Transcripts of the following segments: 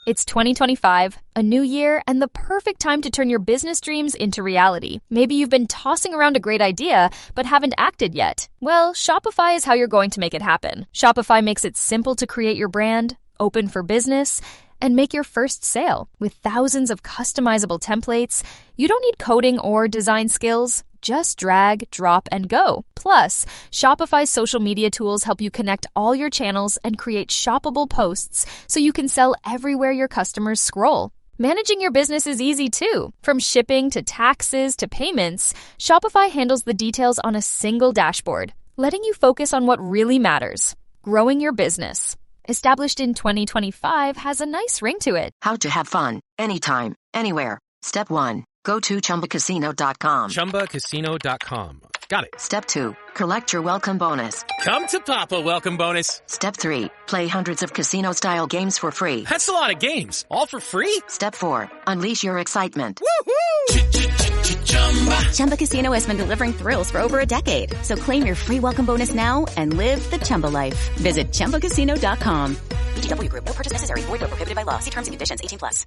It's 2025, a new year, and the perfect time to turn your business dreams into reality. Maybe you've been tossing around a great idea, but haven't acted yet. Well, Shopify is how you're going to make it happen. Shopify makes it simple to create your brand, open for business, and make your first sale. With thousands of customizable templates, you don't need coding or design skills. Just drag, drop, and go. Plus, Shopify's social media tools help you connect all your channels and create shoppable posts so you can sell everywhere your customers scroll. Managing your business is easy too. From shipping to taxes to payments, Shopify handles the details on a single dashboard, letting you focus on what really matters: growing your business. Established in 2025 has a nice ring to it. How to have fun, anytime, anywhere. Step 1. Go to ChumbaCasino.com. ChumbaCasino.com. Got it. Step 2. Collect your welcome bonus. Come to Papa welcome bonus. Step 3. Play hundreds of casino-style games for free. That's a lot of games. All for free? Step 4. Unleash your excitement. Woohoo! Chumba Casino has been delivering thrills for over a decade. So claim your free welcome bonus now and live the Chumba life. Visit ChumbaCasino.com. VGW Group. No purchase necessary. Void where prohibited by law. See terms and conditions. 18+.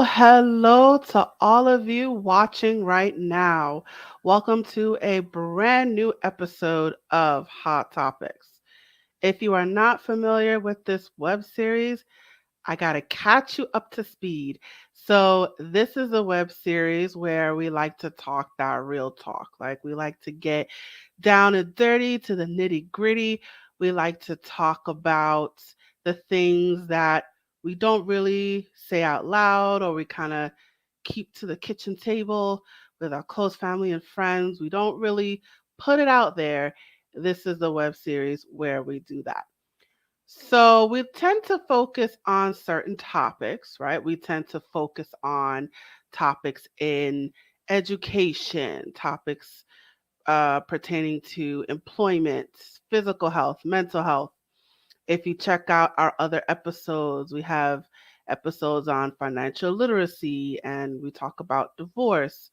Hello to all of you watching right now. Welcome to a brand new episode of Hot Topics. If you are not familiar with this web series, I gotta catch you up to speed. So this is a web series where we like to talk that real talk. Like, we like to get down and dirty to the nitty gritty. We like to talk about the things that we don't really say out loud, or we kind of keep to the kitchen table with our close family and friends. We don't really put it out there. This is the web series where we do that. So we tend to focus on certain topics, right? We tend to focus on topics in education, topics pertaining to employment, physical health, mental health. If you check out our other episodes, we have episodes on financial literacy, and we talk about divorce.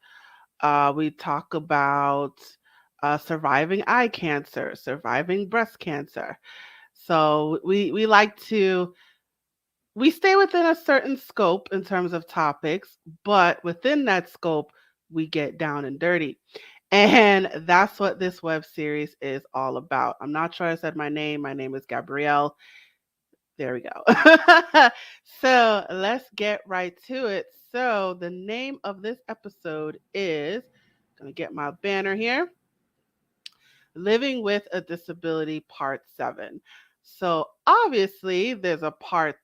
We talk about surviving eye cancer, surviving breast cancer. So we stay within a certain scope in terms of topics, but within that scope, we get down and dirty. And that's what this web series is all about. I'm not sure I said my name. My name is Gabrielle. There we go. So let's get right to it. So the name of this episode is, I'm going to get my banner here, Living with a Disability Part 7. So obviously there's parts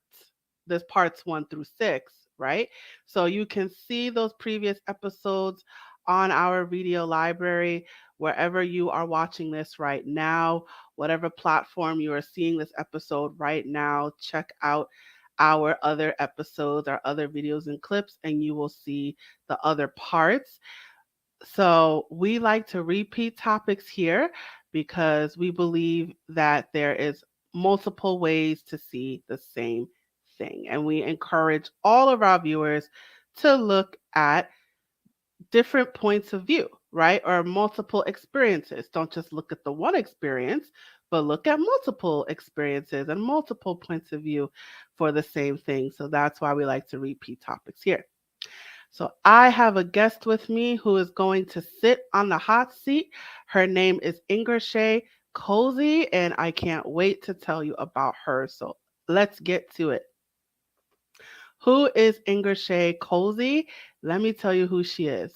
1 through 6, right? So you can see those previous episodes on our video library, wherever you are watching this right now, whatever platform you are seeing this episode right now, check out our other episodes, our other videos and clips, and you will see the other parts. So we like to repeat topics here because we believe that there is multiple ways to see the same thing. And we encourage all of our viewers to look at different points of view, right? Or multiple experiences. Don't just look at the one experience, but look at multiple experiences and multiple points of view for the same thing. So that's why we like to repeat topics here. So I have a guest with me who is going to sit on the hot seat. Her name is IngerShaye Colzie, and I can't wait to tell you about her. So let's get to it. Who is IngerShaye Colzie? Let me tell you who she is.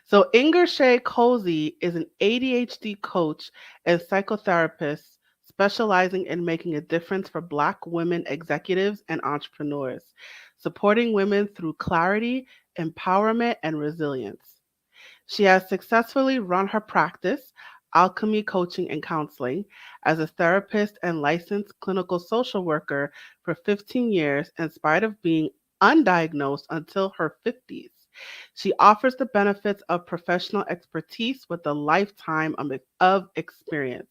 So IngerShaye Colzie is an ADHD coach and psychotherapist specializing in making a difference for Black women executives and entrepreneurs, supporting women through clarity, empowerment, and resilience. She has successfully run her practice, Alchemy Coaching and Counseling, as a therapist and licensed clinical social worker for 15 years, in spite of being undiagnosed until her 50s. She offers the benefits of professional expertise with a lifetime of experience.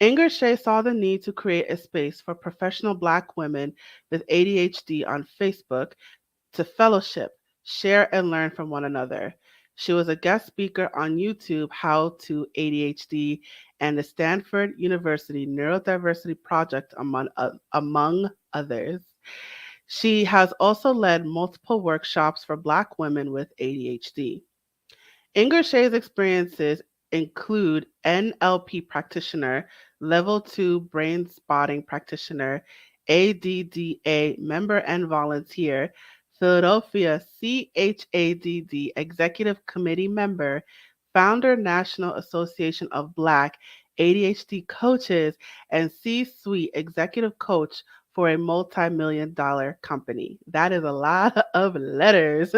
IngerShaye saw the need to create a space for professional Black women with ADHD on Facebook to fellowship, share, and learn from one another. She was a guest speaker on YouTube, How to ADHD, and the Stanford University Neurodiversity Project, among others. She has also led multiple workshops for Black women with ADHD. IngerShaye's experiences include NLP practitioner, level 2 brain spotting practitioner, ADDA member and volunteer, Philadelphia CHADD executive committee member, founder National Association of Black ADHD coaches, and C-suite executive coach for a multi-million-dollar company. That is a lot of letters.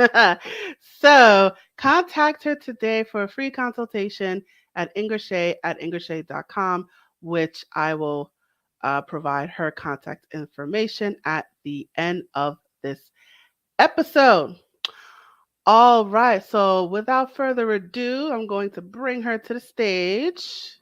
So contact her today for a free consultation at IngerShaye@IngerShaye.com, which I will provide her contact information at the end of this episode. All right, so without further ado, I'm going to bring her to the stage.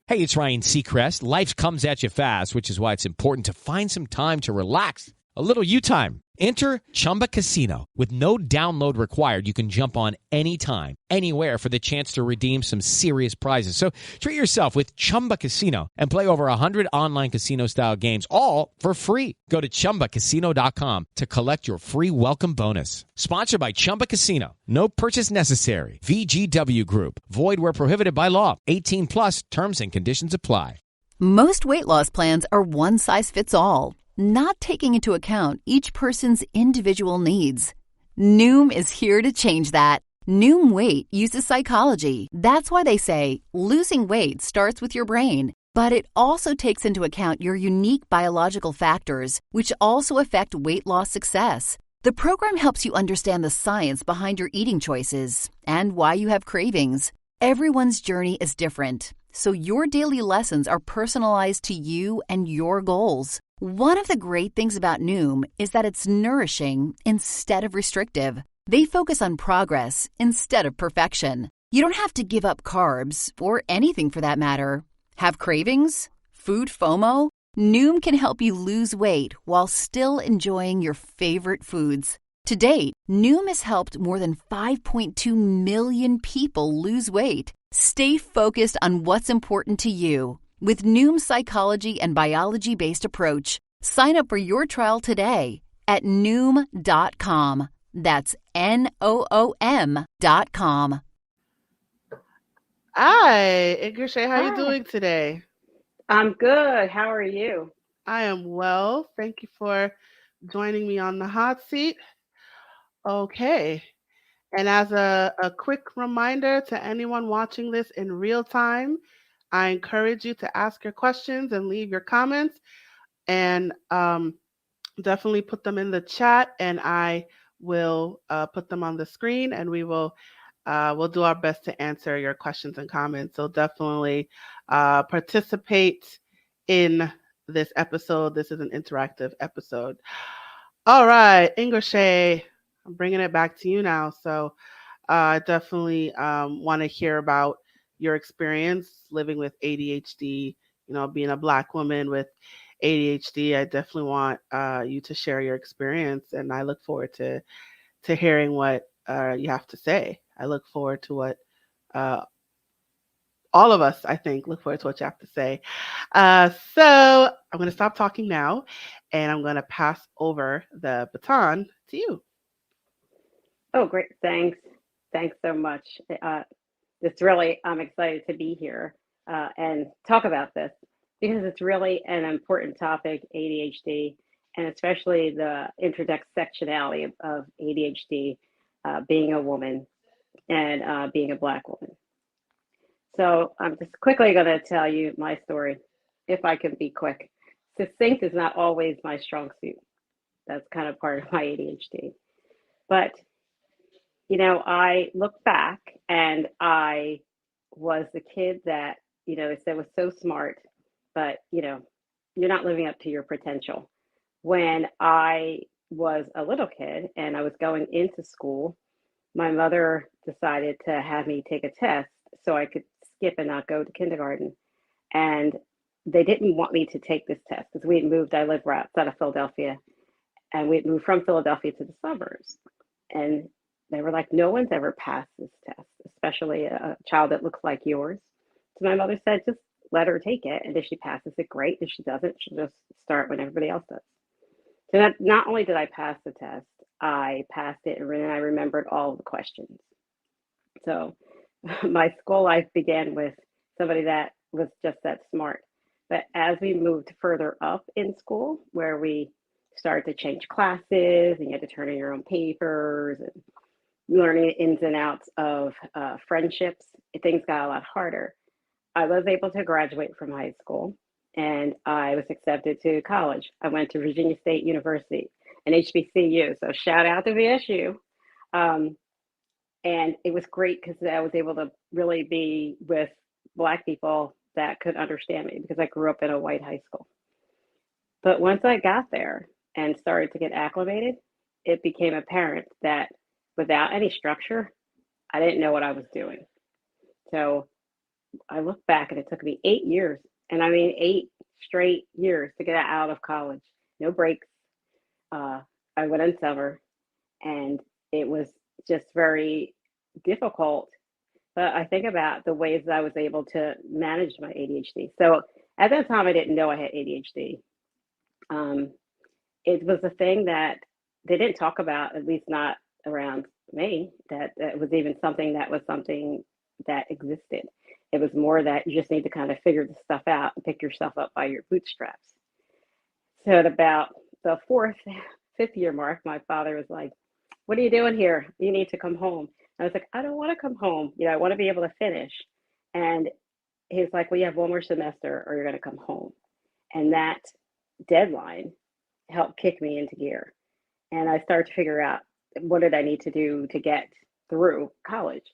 Hey, it's Ryan Seacrest. Life comes at you fast, which is why it's important to find some time to relax. A little you time. Enter Chumba Casino. With no download required, you can jump on anytime, anywhere for the chance to redeem some serious prizes. So treat yourself with Chumba Casino and play over 100 online casino-style games, all for free. Go to ChumbaCasino.com to collect your free welcome bonus. Sponsored by Chumba Casino. No purchase necessary. VGW Group. Void where prohibited by law. 18 plus terms and conditions apply. Most weight loss plans are one size fits all, not taking into account each person's individual needs. Noom is here to change that. Noom Weight uses psychology. That's why they say losing weight starts with your brain. But it also takes into account your unique biological factors, which also affect weight loss success. The program helps you understand the science behind your eating choices and why you have cravings. Everyone's journey is different, so your daily lessons are personalized to you and your goals. One of the great things about Noom is that it's nourishing instead of restrictive. They focus on progress instead of perfection. You don't have to give up carbs, or anything for that matter. Have cravings? Food FOMO? Noom can help you lose weight while still enjoying your favorite foods. To date, Noom has helped more than 5.2 million people lose weight. Stay focused on what's important to you with Noom's psychology and biology-based approach. Sign up for your trial today at Noom.com. That's NOOM.com. Hi, IngerShaye, how are you doing today? I'm good. How are you? I am well. Thank you for joining me on the hot seat. Okay. And as a quick reminder to anyone watching this in real time, I encourage you to ask your questions and leave your comments, and definitely put them in the chat, and I will put them on the screen, and we'll do our best to answer your questions and comments. So definitely participate in this episode. This is an interactive episode. All right, IngerShaye, I'm bringing it back to you now. So I definitely want to hear about your experience living with ADHD, being a Black woman with ADHD. I definitely want you to share your experience, and I look forward to hearing what you have to say. I look forward to what all of us, I think, look forward to what you have to say. So I'm going to stop talking now, and I'm going to pass over the baton to you. Oh, great. Thanks so much. I'm excited to be here and talk about this, because it's really an important topic, ADHD, and especially the intersectionality of ADHD, being a woman and being a Black woman. So I'm just quickly going to tell you my story, if I can be quick. Succinct is not always my strong suit. That's kind of part of my ADHD. But I look back and I was the kid that, they said was so smart, but, you're not living up to your potential. When I was a little kid and I was going into school, my mother decided to have me take a test so I could skip and not go to kindergarten. And they didn't want me to take this test because we had moved. I lived right outside of Philadelphia, and we had moved from Philadelphia to the suburbs. And they were like, no one's ever passed this test, especially a child that looks like yours. So my mother said, just let her take it. And if she passes it, great. If she doesn't, she'll just start when everybody else does. So not only did I pass the test, I passed it and then I remembered all of the questions. So my school life began with somebody that was just that smart. But as we moved further up in school, where we started to change classes and you had to turn in your own papers and learning the ins and outs of friendships, things got a lot harder. I was able to graduate from high school and I was accepted to college. I went to Virginia State University, an HBCU. So shout out to VSU. And it was great because I was able to really be with Black people that could understand me because I grew up in a white high school. But once I got there and started to get acclimated, it became apparent that without any structure, I didn't know what I was doing. So I look back and it took me 8 years, and I mean 8 straight years to get out of college. No breaks. I went in summer, and it was just very difficult. But I think about the ways that I was able to manage my ADHD. So at that time, I didn't know I had ADHD. It was a thing that they didn't talk about, at least not around me, that was even something that existed. It was more that you just need to kind of figure the stuff out and pick yourself up by your bootstraps. So at about the 5th year mark, my father was like, what are you doing here? You need to come home. I was like, I don't want to come home. I want to be able to finish. And he was like, well, you have one more semester or you're going to come home. And that deadline helped kick me into gear. And I started to figure out what did I need to do to get through college.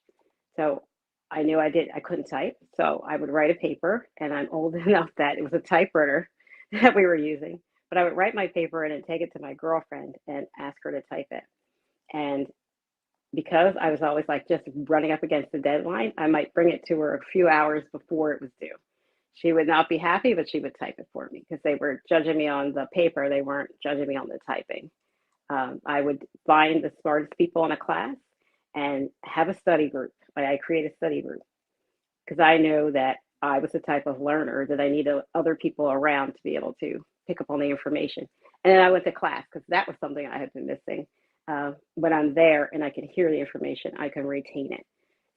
So I knew I couldn't type. So I would write a paper, and I'm old enough that it was a typewriter that we were using. But I would write my paper and then take it to my girlfriend and ask her to type it. And because I was always like just running up against the deadline, I might bring it to her a few hours before it was due. She would not be happy, but she would type it for me because they were judging me on the paper. They weren't judging me on the typing. I would find the smartest people in a class and have a study group. I create a study group because I know that I was the type of learner that I needed other people around to be able to pick up on the information. And then I went to class because that was something I had been missing. When I'm there and I can hear the information, I can retain it.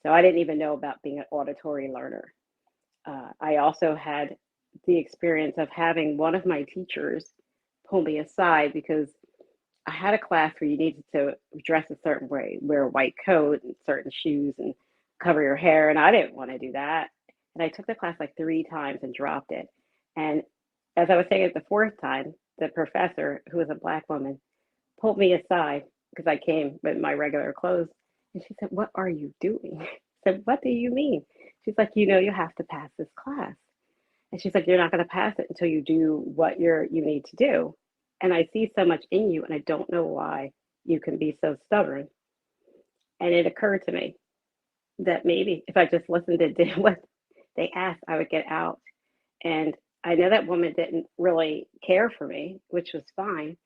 So I didn't even know about being an auditory learner. I also had the experience of having one of my teachers pull me aside because I had a class where you needed to dress a certain way, wear a white coat and certain shoes and cover your hair. And I didn't want to do that. And I took the class like 3 times and dropped it. And as I was taking it the 4th time, the professor, who was a Black woman, pulled me aside because I came with my regular clothes. And she said, what are you doing? I said, what do you mean? She's like, you have to pass this class. And she's like, you're not going to pass it until you do what you need to do. And I see so much in you, and I don't know why you can be so stubborn. And it occurred to me that maybe if I just listened and did what they asked, I would get out. And I know that woman didn't really care for me, which was fine.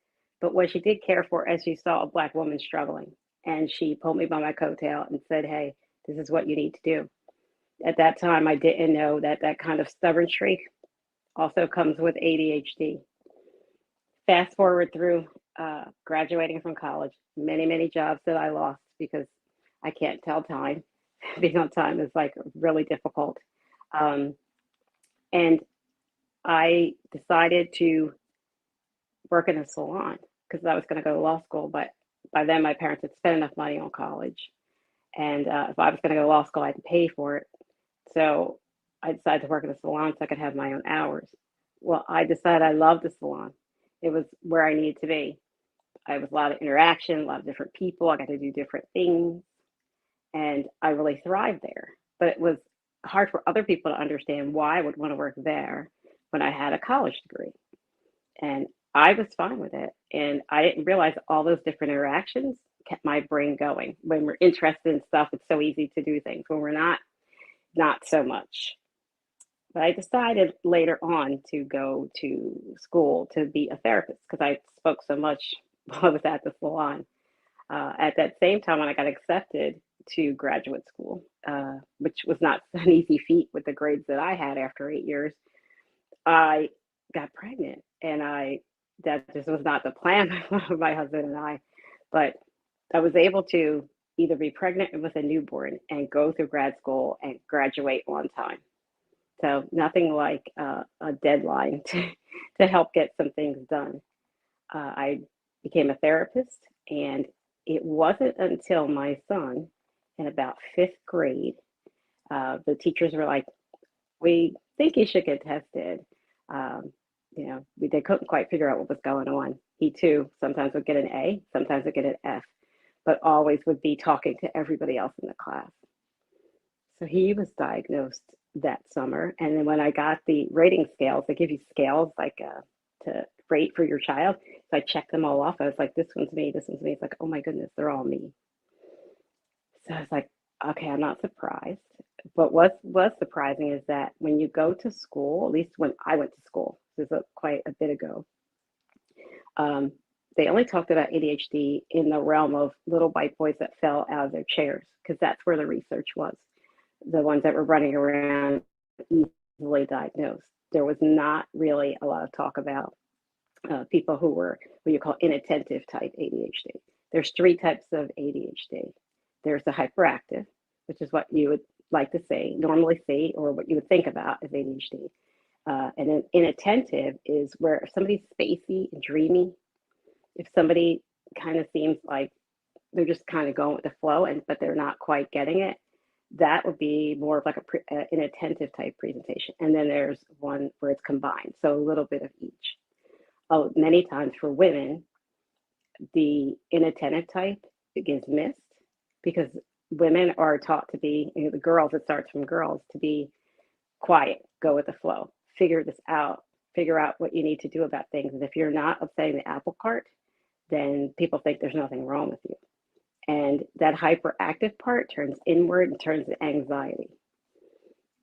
But what she did care for, as she saw a Black woman struggling, and she pulled me by my coattail and said, hey, this is what you need to do. At that time, I didn't know that that kind of stubborn streak also comes with ADHD. Fast forward through graduating from college, many jobs that I lost because I can't tell time. Being on time is like really difficult. And I decided to work in a salon because I was going to go to law school. But by then, my parents had spent enough money on college. And if I was going to go to law school, I had to pay for it. So I decided to work in a salon so I could have my own hours. Well, I decided I loved the salon. It was where I needed to be. I was a lot of interaction, a lot of different people. I got to do different things. And I really thrived there. But it was hard for other people to understand why I would want to work there when I had a college degree. And I was fine with it. And I didn't realize all those different interactions kept my brain going. When we're interested in stuff, it's so easy to do things. When we're not so much. But I decided later on to go to school to be a therapist because I spoke so much while I was at the salon. At that same time, when I got accepted to graduate school, which was not an easy feat with the grades that I had after 8 years, I got pregnant, and that just was not the plan of my husband and I, but I was able to either be pregnant with a newborn and go through grad school and graduate on time. So nothing like a deadline to help get some things done. I became a therapist, and it wasn't until my son in about fifth grade, the teachers were like, "We think you should get tested." They couldn't quite figure out what was going on. He too sometimes would get an A, sometimes would get an F, but always would be talking to everybody else in the class. So he was diagnosed that summer. And then when I got the rating scales, they give you scales like to rate for your child. So I checked them all off. I was like, this one's me, this one's me. It's like, oh my goodness, they're all me. So I was like, okay, I'm not surprised. But what was surprising is that when you go to school, at least when I went to school, this is quite a bit ago, they only talked about ADHD in the realm of little white boys that fell out of their chairs, because that's where the research was. The ones that were running around easily diagnosed. There was not really a lot of talk about people who were what you call inattentive type ADHD. There's three types of ADHD. There's the hyperactive, which is what you would like to say, normally see, or what you would think about as ADHD. And then inattentive is where if somebody's spacey and dreamy, if somebody kind of seems like they're just kind of going with the flow, but they're not quite getting it, that would be more of like an inattentive type presentation. And then there's one where it's combined, so a little bit of each. Many times for women, the inattentive type gets missed because women are taught to be, the girls, it starts from girls, to be quiet, go with the flow, figure this out, figure out what you need to do about things. And if you're not upsetting the apple cart, then people think there's nothing wrong with you. And that hyperactive part turns inward and turns to anxiety.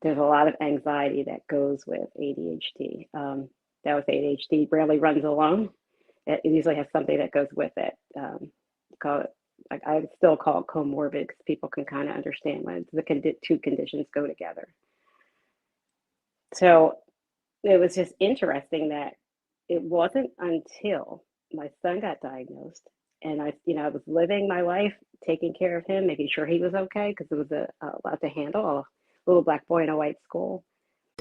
There's a lot of anxiety that goes with ADHD. That with ADHD rarely runs alone. It usually has something that goes with it. I still call it comorbid because people can kind of understand when the two conditions go together. So it was just interesting that it wasn't until my son got diagnosed and I was living my life, taking care of him, making sure he was okay, because it was a lot to handle, a little black boy in a white school.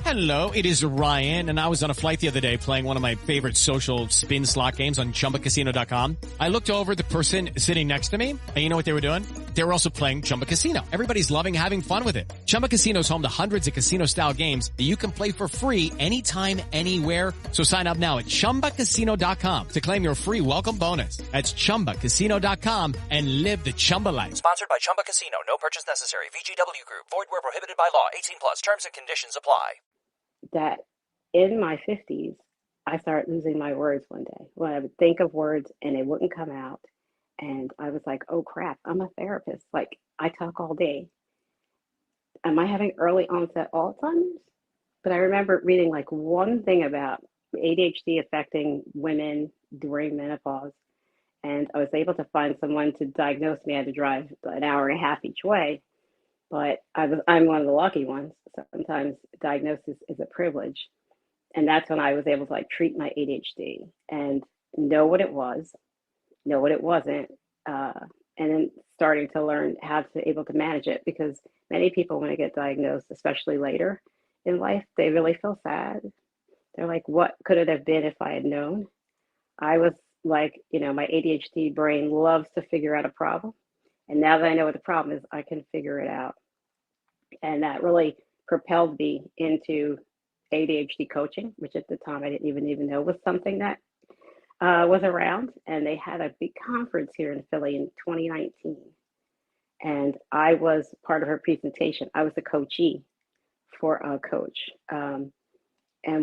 Hello, it is Ryan, and I was on a flight the other day playing one of my favorite social spin slot games on ChumbaCasino.com. I looked over at the person sitting next to me, and you know what they were doing? They were also playing Chumba Casino. Everybody's loving having fun with it. Chumba Casino is home to hundreds of casino-style games that you can play for free anytime, anywhere. So sign up now at ChumbaCasino.com to claim your free welcome bonus. That's ChumbaCasino.com and live the Chumba life. Sponsored by Chumba Casino. No purchase necessary. VGW Group. Void where prohibited by law. 18 plus. Terms and conditions apply. That in my 50s, I started losing my words one day. When I would think of words and they wouldn't come out. And I was like, oh crap, I'm a therapist. Like, I talk all day. Am I having early onset Alzheimer's? But I remember reading like one thing about ADHD affecting women during menopause. And I was able to find someone to diagnose me. I had to drive an hour and a half each way. But I'm one of the lucky ones. Sometimes diagnosis is a privilege. And that's when I was able to like treat my ADHD and know what it was, know what it wasn't, and then starting to learn how to able to manage it, because many people, when they get diagnosed, especially later in life, they really feel sad. They're like, what could it have been if I had known? I was like, my ADHD brain loves to figure out a problem. And now that I know what the problem is, I can figure it out. And that really propelled me into ADHD coaching, which at the time I didn't even know was something that was around. And they had a big conference here in Philly in 2019. And I was part of her presentation. I was the coachee. for a coach. And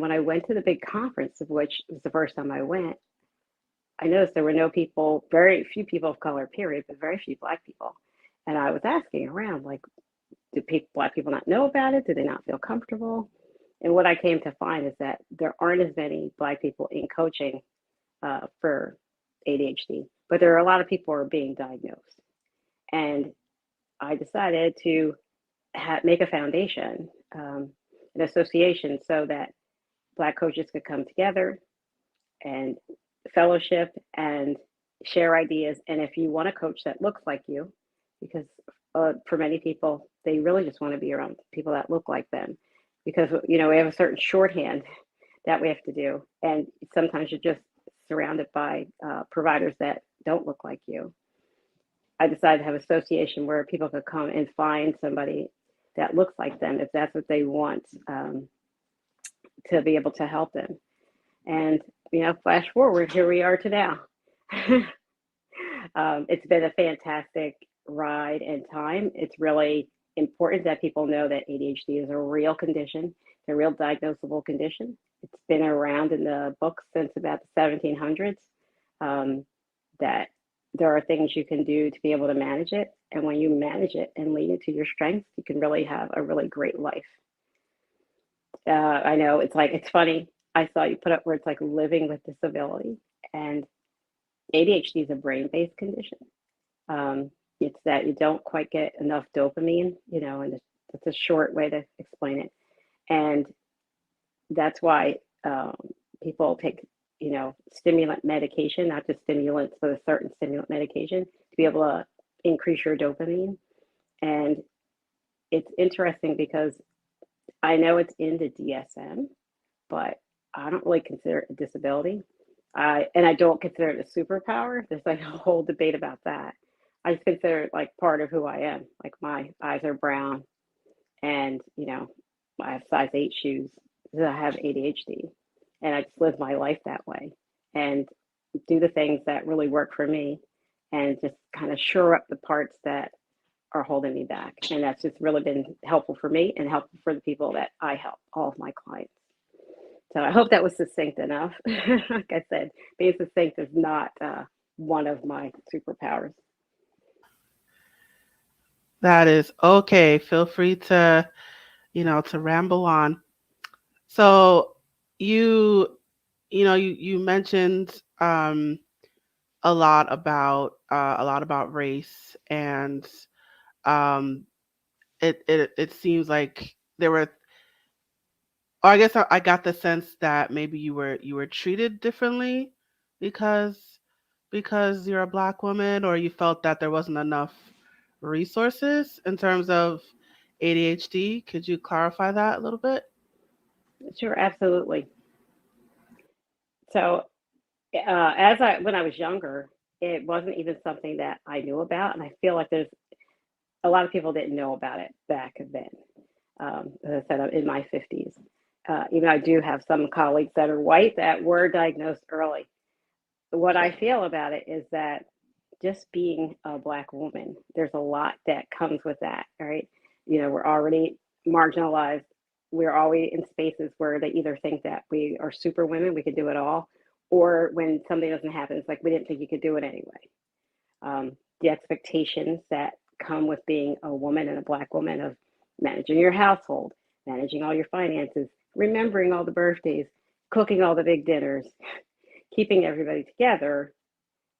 when I went to the big conference, of which was the first time I went, I noticed there were no people, very few people of color, period, but very few Black people. And I was asking around, like, do Black people not know about it? Do they not feel comfortable? And what I came to find is that there aren't as many Black people in coaching for ADHD, but there are a lot of people who are being diagnosed. And I decided to make a foundation, an association, so that Black coaches could come together and fellowship and share ideas. And if you want a coach that looks like you, because for many people, they really just want to be around people that look like them, because we have a certain shorthand that we have to do, and sometimes you're just surrounded by providers that don't look like you. I decided to have an association where people could come and find somebody that looks like them if that's what they want, to be able to help them. And flash forward, here we are to now. It's been a fantastic ride and time. It's really important that people know that ADHD is a real condition, a real diagnosable condition. It's been around in the books since about the 1700s, that there are things you can do to be able to manage it. And when you manage it and lean into your strengths, you can really have a really great life. I know it's funny. I saw you put up where it's like living with disability, and ADHD is a brain-based condition. It's that you don't quite get enough dopamine, and it's a short way to explain it. And that's why people take, stimulant medication, not just stimulants, but a certain stimulant medication to be able to increase your dopamine. And it's interesting because I know it's in the DSM, but I don't really consider it a disability. And I don't consider it a superpower. There's like a whole debate about that. I just consider it like part of who I am. Like my eyes are brown, and I have size 8 shoes because I have ADHD, and I just live my life that way and do the things that really work for me, and just kind of shore up the parts that are holding me back. And that's just really been helpful for me and helpful for the people that I help, all of my clients. So I hope that was succinct enough. Like I said, being succinct is not one of my superpowers. That is okay. Feel free to, to ramble on. So you mentioned a lot about race, and it seems like there were, or I guess I got the sense that maybe you were treated differently because you're a Black woman, or you felt that there wasn't enough resources in terms of ADHD. Could you clarify that a little bit? Sure, absolutely. So when I was younger, it wasn't even something that I knew about, and I feel like there's a lot of people didn't know about it back then. As I said, I'm in my 50s. Even I do have some colleagues that are white that were diagnosed early. What I feel about it is that just being a Black woman, there's a lot that comes with that, right? We're already marginalized. We're always in spaces where they either think that we are super women, we can do it all, or when something doesn't happen, it's like, we didn't think you could do it anyway. The expectations that come with being a woman and a Black woman of managing your household, managing all your finances, remembering all the birthdays, cooking all the big dinners, keeping everybody together.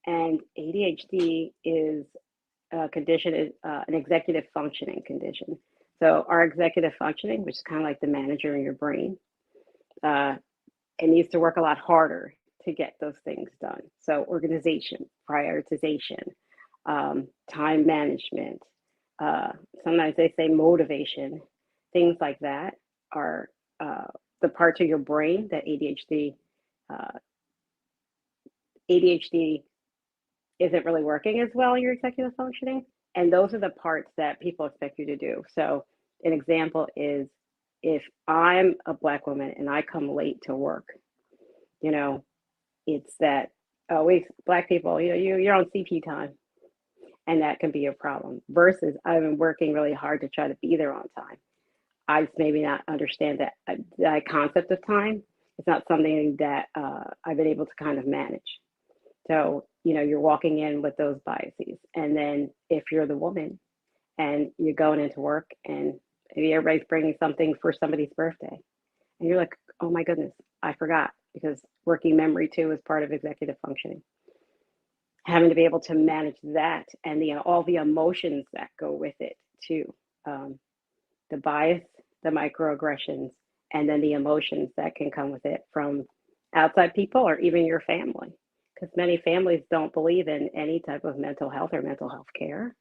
And ADHD is a condition, an executive functioning condition. So our executive functioning, which is kind of like the manager in your brain, it needs to work a lot harder to get those things done. So organization, prioritization, time management, sometimes they say motivation, things like that are the parts of your brain that ADHD isn't really working as well in your executive functioning. And those are the parts that people expect you to do. So an example is, if I'm a Black woman and I come late to work, it's that, Black people, you're on CP time. And that can be a problem, versus I've been working really hard to try to be there on time. I just maybe not understand that concept of time. It's not something that I've been able to kind of manage. So, you're walking in with those biases. And then if you're the woman and you're going into work and maybe everybody's bringing something for somebody's birthday, and you're like, oh my goodness, I forgot, because working memory too is part of executive functioning. Having to be able to manage that and all the emotions that go with it too. Um, the bias, the microaggressions, and then the emotions that can come with it from outside people or even your family. Because many families don't believe in any type of mental health or mental health care.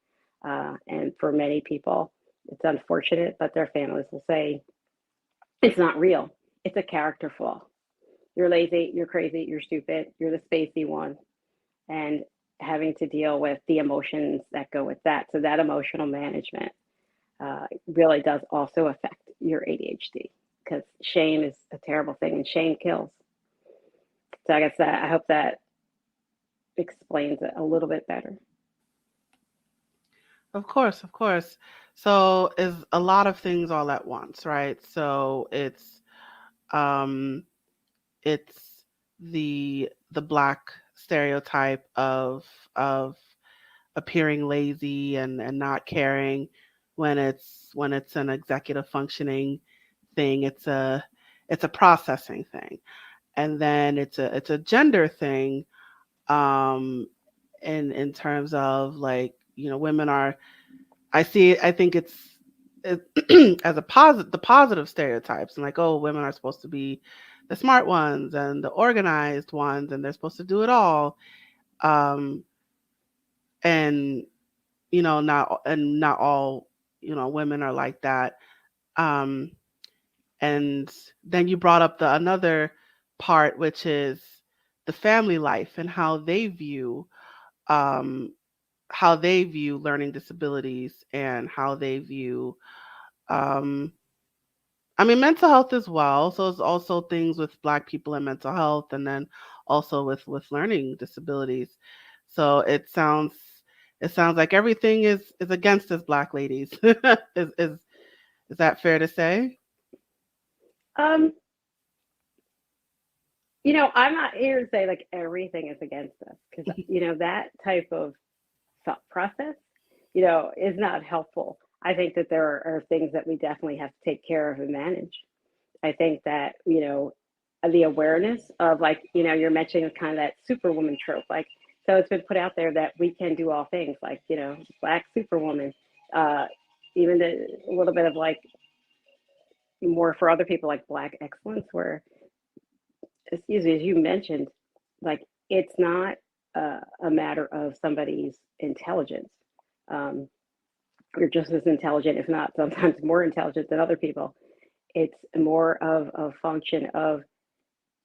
And for many people, it's unfortunate, but their families will say, it's not real. It's a character flaw. You're lazy, you're crazy, you're stupid, you're the spacey one. And having to deal with the emotions that go with that. So that emotional management really does also affect your ADHD, because shame is a terrible thing and shame kills. So I guess I hope that explains it a little bit better. Of course, of course. So is a lot of things all at once, right? So um it's the black stereotype of appearing lazy and not caring when it's an executive functioning thing. It's a processing thing. And then it's a gender thing, um in terms of, like, women are, I think it as the positive stereotypes, and like, oh, women are supposed to be the smart ones and the organized ones, and they're supposed to do it all. Um and not all, women are like that. Um and then you brought up the another part, which is the family life and um how they view learning disabilities, and how they view, um I mean, mental health as well. So it's also things with Black people and mental health, and then also with learning disabilities. So it sounds like everything is against us Black ladies. Is that fair to say? Um, I'm not here to say like everything is against us, because that type of thought process, is not helpful. I think that there are things that we definitely have to take care of and manage. I think that, the awareness of, like, you're mentioning kind of that superwoman trope. Like, so it's been put out there that we can do all things, like, Black superwoman, uh, even a little bit of like more for other people, like Black excellence, where, excuse me, as you mentioned, like, it's not a matter of somebody's intelligence. Um, you're just as intelligent, if not sometimes more intelligent than other people. It's more of a function of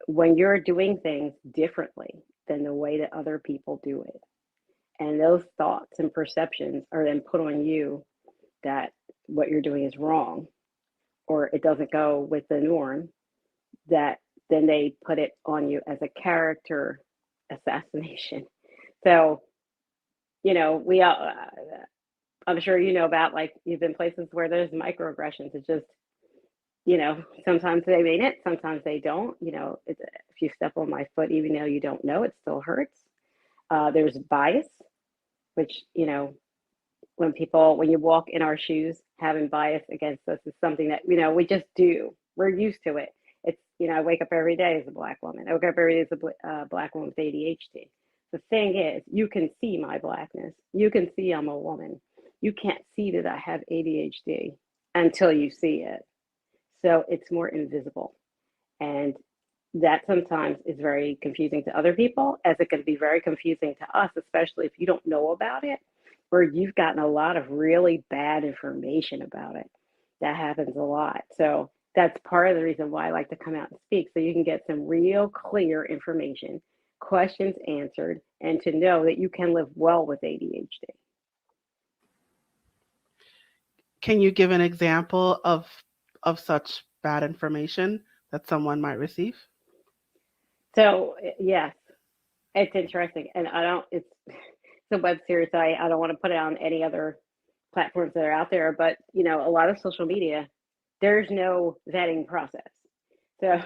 when you're doing things differently than the way that other people do it. And those thoughts and perceptions are then put on you that what you're doing is wrong, or it doesn't go with the norm, that then they put it on you as a character assassination. So, we I'm sure about, like, you've been places where there's microaggressions. It's just, sometimes they mean it, sometimes they don't. If you step on my foot, even though you don't know, it still hurts. There's bias, which, when you walk in our shoes, having bias against us is something that, we just do. We're used to it. It's, I wake up every day as a Black woman. I wake up every day as a Black woman with ADHD. The thing is, you can see my Blackness. You can see I'm a woman. You can't see that I have ADHD until you see it. So it's more invisible. And that sometimes is very confusing to other people, as it can be very confusing to us, especially if you don't know about it, or you've gotten a lot of really bad information about it. That happens a lot. So that's part of the reason why I like to come out and speak, so you can get some real clear information, questions answered, and to know that you can live well with ADHD. Can you give an example of such bad information that someone might receive? So yes, it's interesting, and I don't. It's a web series. So I don't want to put it on any other platforms that are out there, but a lot of social media there's no vetting process. So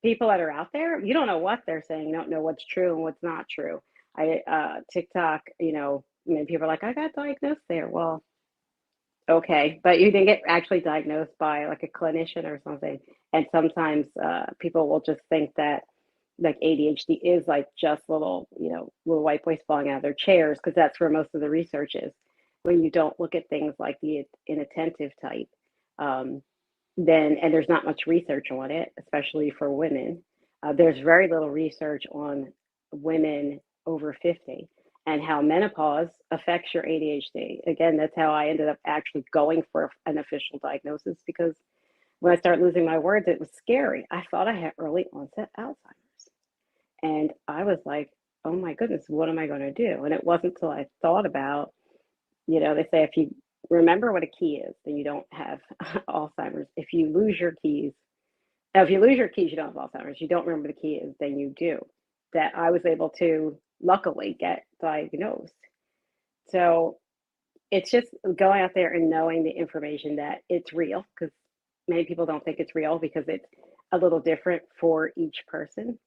people that are out there, you don't know what they're saying, you don't know what's true and what's not true. TikTok, people are like, I got diagnosed there. Well, okay, but you didn't get actually diagnosed by like a clinician or something. And sometimes people will just think that like ADHD is like just little white boys falling out of their chairs, because that's where most of the research is. When you don't look at things like the inattentive type, and there's not much research on it, especially for women. There's very little research on women over 50 and how menopause affects your ADHD. Again, that's how I ended up actually going for an official diagnosis, because when I started losing my words, it was scary. I thought I had early onset Alzheimer's. And I was like, oh my goodness, what am I going to do? And it wasn't until I thought about, they say if you remember what a key is, then you don't have Alzheimer's. If you lose your keys, you don't have Alzheimer's. You don't remember the key is, then you do. That I was able to luckily get diagnosed. So it's just going out there and knowing the information that it's real, because many people don't think it's real because it's a little different for each person,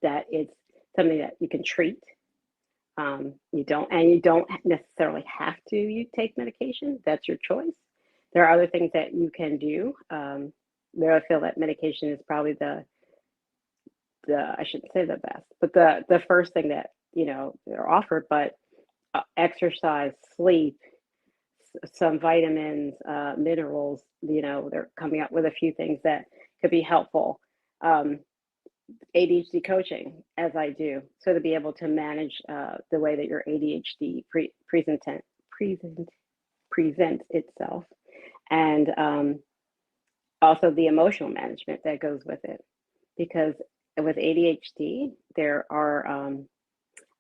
that it's something that you can treat. You don't necessarily have to take medication. That's your choice. There are other things that you can do. I feel that medication is probably the I shouldn't say the best, but the first thing that they're offered. But exercise, sleep, some vitamins, minerals. They're coming up with a few things that could be helpful. ADHD coaching, as I do, so to be able to manage the way that your ADHD presents itself, and also the emotional management that goes with it. Because with ADHD, there are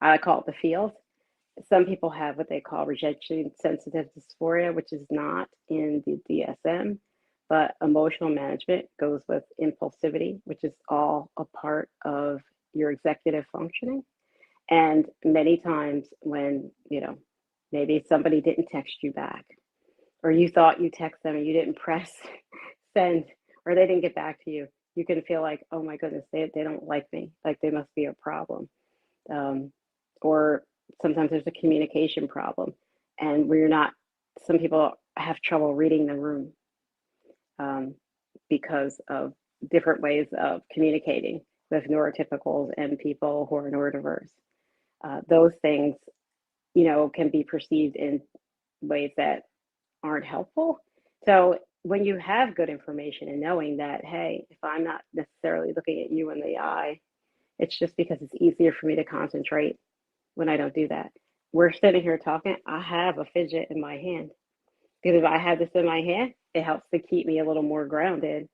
I call it the fields. Some people have what they call rejection sensitive dysphoria, which is not in the DSM. But emotional management goes with impulsivity, which is all a part of your executive functioning. And many times when, maybe somebody didn't text you back, or you thought you texted them and you didn't press send, or they didn't get back to you, you can feel like, oh my goodness, they don't like me. Like they must be a problem. Or sometimes there's a communication problem, and some people have trouble reading the room. Because of different ways of communicating with neurotypicals and people who are neurodiverse. Those things, can be perceived in ways that aren't helpful. So when you have good information and knowing that, hey, if I'm not necessarily looking at you in the eye, it's just because it's easier for me to concentrate when I don't do that. We're sitting here talking, I have a fidget in my hand. Because if I have this in my hand, it helps to keep me a little more grounded.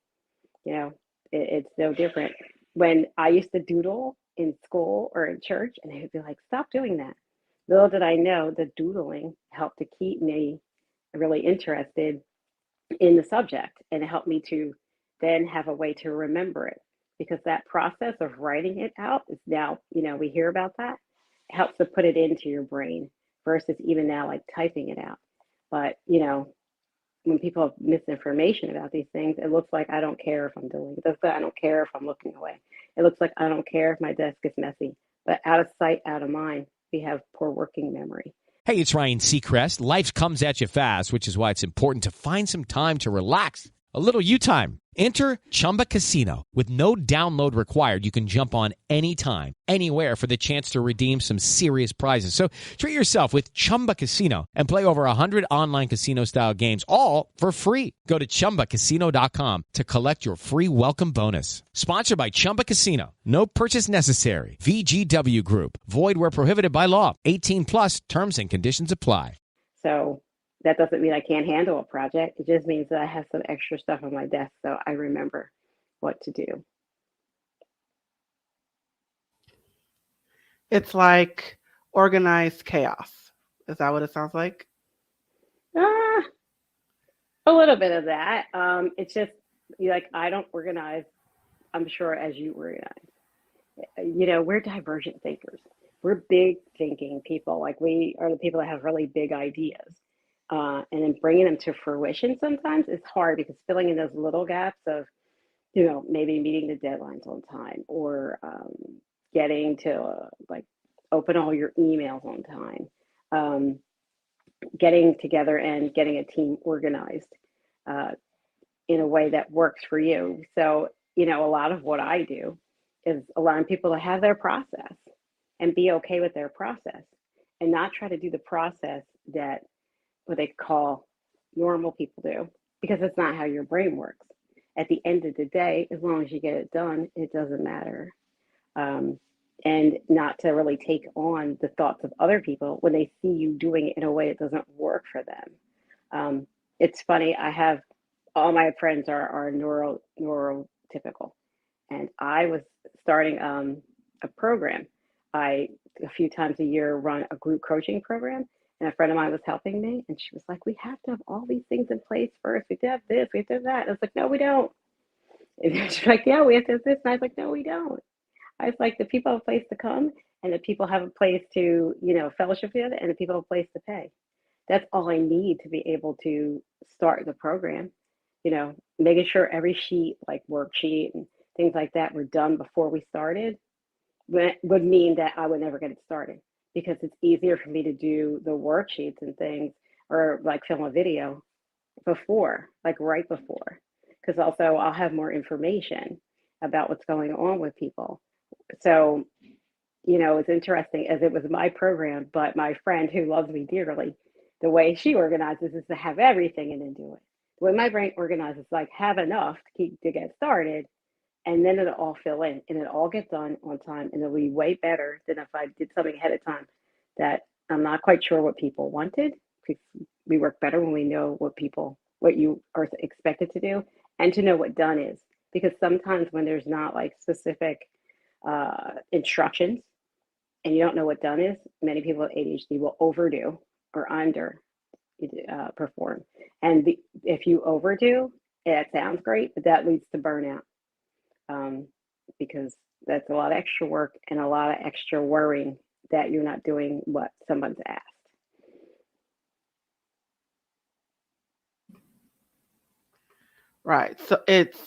It's no different. When I used to doodle in school or in church, and they would be like, stop doing that. Little did I know that doodling helped to keep me really interested in the subject, and it helped me to then have a way to remember it. Because that process of writing it out is now, we hear about that. It helps to put it into your brain versus even now like typing it out. But, when people have misinformation about these things, it looks like I don't care if I'm doing it. It looks like I don't care if I'm looking away. It looks like I don't care if my desk is messy. But out of sight, out of mind, we have poor working memory. Hey, it's Ryan Seacrest. Life comes at you fast, which is why it's important to find some time to relax. A little you time. Enter Chumba Casino. With no download required, you can jump on anytime, anywhere for the chance to redeem some serious prizes. So treat yourself with Chumba Casino and play over 100 online casino-style games, all for free. Go to ChumbaCasino.com to collect your free welcome bonus. Sponsored by Chumba Casino. No purchase necessary. VGW Group. Void where prohibited by law. 18 plus. Terms and conditions apply. So that doesn't mean I can't handle a project. It just means that I have some extra stuff on my desk so I remember what to do. It's like organized chaos. Is that what it sounds like? A little bit of that. It's just I don't organize, I'm sure, as you organize. We're divergent thinkers. We're big thinking people. Like we are the people that have really big ideas. and then bringing them to fruition sometimes is hard, because filling in those little gaps of, maybe meeting the deadlines on time, or getting to like open all your emails on time, getting together and getting a team organized uh, in a way that works for you. So, a lot of what I do is allowing people to have their process and be okay with their process, and not try to do the process that what they call normal people do, because it's not how your brain works. At the end of the day, as long as you get it done, it doesn't matter. Um, and not to really take on the thoughts of other people when they see you doing it in a way that doesn't work for them. It's funny, I have all my friends are neurotypical, and I was starting a program. I a few times a year run a group coaching program, and a friend of mine was helping me, and she was like, "We have to have all these things in place first. We have to have this, we have to have that." And I was like, "No, we don't." And she's like, "Yeah, we have to have this." And I was like, "No, we don't." I was like, "The people have a place to come, and the people have a place to, fellowship with, and the people have a place to pay. That's all I need to be able to start the program." Making sure every sheet, like worksheet and things like that, were done before we started would mean that I would never get it started, because it's easier for me to do the worksheets and things, or like film a video before, like right before, because also I'll have more information about what's going on with people. So, it's interesting, as it was my program, but my friend who loves me dearly, the way she organizes is to have everything and then do it. The way my brain organizes, like, have enough to get started, and then it'll all fill in, and it'll all get done on time, and it'll be way better than if I did something ahead of time that I'm not quite sure what people wanted. Because we work better when we know what you are expected to do, and to know what done is. Because sometimes when there's not like specific instructions, and you don't know what done is, many people with ADHD will overdo or under perform. And if you overdo, it sounds great, but that leads to burnout, because that's a lot of extra work and a lot of extra worrying that you're not doing what someone's asked. Right. So it's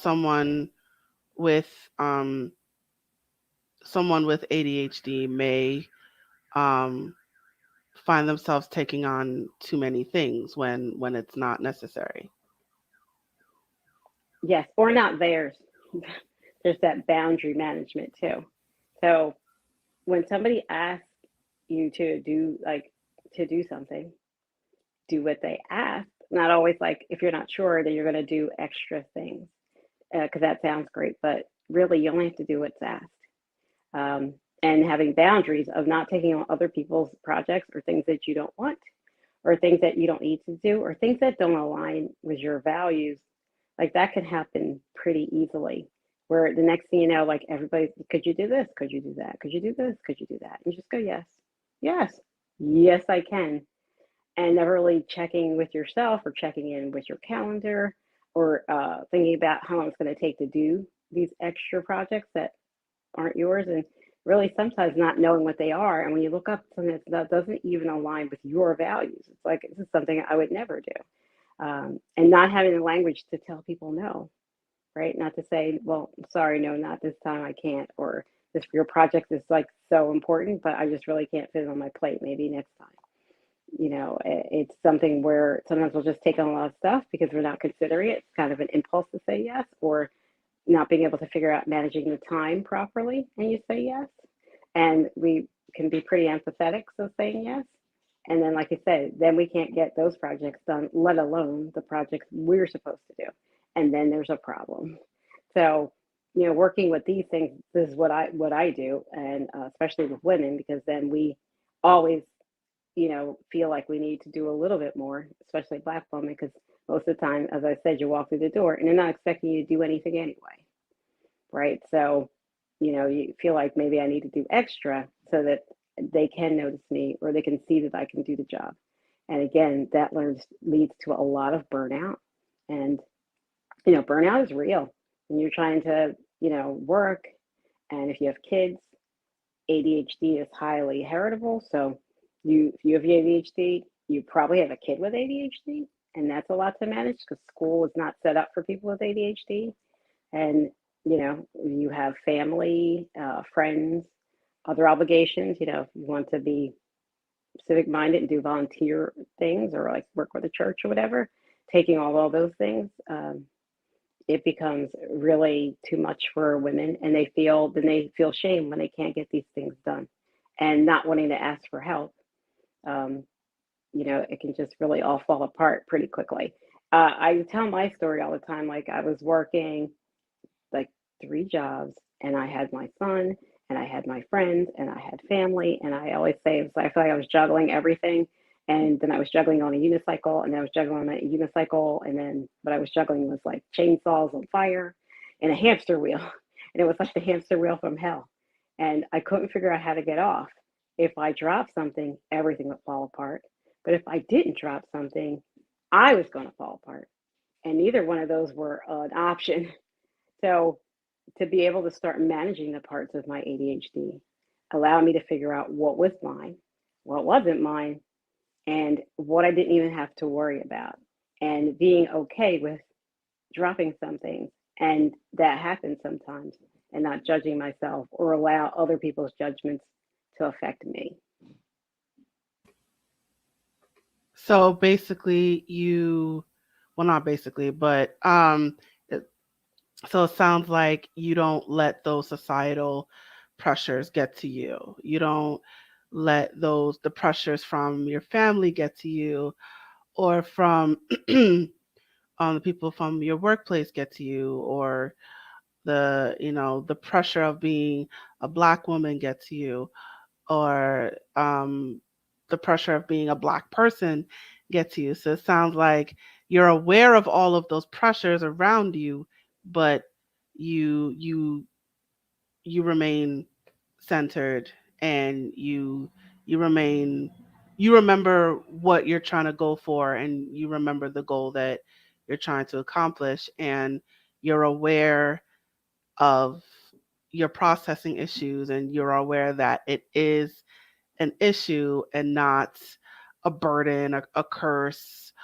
someone with um someone with ADHD may um find themselves taking on too many things when it's not necessary. Yes, or not theirs. There's that boundary management too. So when somebody asks you to do something, do what they ask. Not always, like, if you're not sure, then you're going to do extra things, because that sounds great, but really you only have to do what's asked. Um, and having boundaries of not taking on other people's projects, or things that you don't want, or things that you don't need to do, or things that don't align with your values, like that can happen pretty easily. Where the next thing you know, like, everybody, could you do this? Could you do that? Could you do this? Could you do that? And you just go, yes, yes, yes, I can. And never really checking with yourself, or checking in with your calendar, or thinking about how long it's going to take to do these extra projects that aren't yours, and really sometimes not knowing what they are. And when you look up something that doesn't even align with your values, it's like, this is something I would never do. And not having the language to tell people no, right? Not to say, well, sorry, no, not this time, I can't, or this, your project is like so important, but I just really can't fit it on my plate, maybe next time. It's something where sometimes we'll just take on a lot of stuff because we're not considering it. It's kind of an impulse to say yes, or not being able to figure out managing the time properly, and you say yes. And we can be pretty empathetic, so saying yes. And then, like I said, then we can't get those projects done, let alone the projects we're supposed to do. And then there's a problem. So, working with these things, this is what I do, and especially with women, because then we always, feel like we need to do a little bit more, especially Black women, because most of the time, as I said, you walk through the door and they're not expecting you to do anything anyway, right? So, you feel like, maybe I need to do extra so that they can notice me, or they can see that I can do the job. And again, that leads to a lot of burnout. And, burnout is real when you're trying to, work. And if you have kids, ADHD is highly heritable. So If you have ADHD, you probably have a kid with ADHD, and that's a lot to manage because school is not set up for people with ADHD. And, you have family, friends, other obligations. If you want to be civic minded and do volunteer things or like work with a church or whatever, taking all those things, it becomes really too much for women, and they feel shame when they can't get these things done, and not wanting to ask for help. Um, it can just really all fall apart pretty quickly. I tell my story all the time. Like, I was working like 3 jobs, and I had my son, and I had my friends, and I had family, and I always say I feel like I was juggling everything, and then I was juggling on a unicycle, and then I was juggling on a unicycle, and then what I was juggling was like chainsaws on fire and a hamster wheel, and it was like the hamster wheel from hell, and I couldn't figure out how to get off. If I dropped something, everything would fall apart, but if I didn't drop something, I was going to fall apart, and neither one of those were an option. So to be able to start managing the parts of my ADHD allowed me to figure out what was mine, what wasn't mine, and what I didn't even have to worry about, and being okay with dropping something. And that happens sometimes, and not judging myself or allow other people's judgments to affect me. So basically, not basically, but so it sounds like you don't let those societal pressures get to you. You don't let the pressures from your family get to you, or from the people from your workplace get to you, or the pressure of being a Black woman get to you, or the pressure of being a Black person get to you. So it sounds like you're aware of all of those pressures around you, but you remain centered, and you remember what you're trying to go for, and you remember the goal that you're trying to accomplish, and you're aware of your processing issues, and you're aware that it is an issue and not a burden, a curse.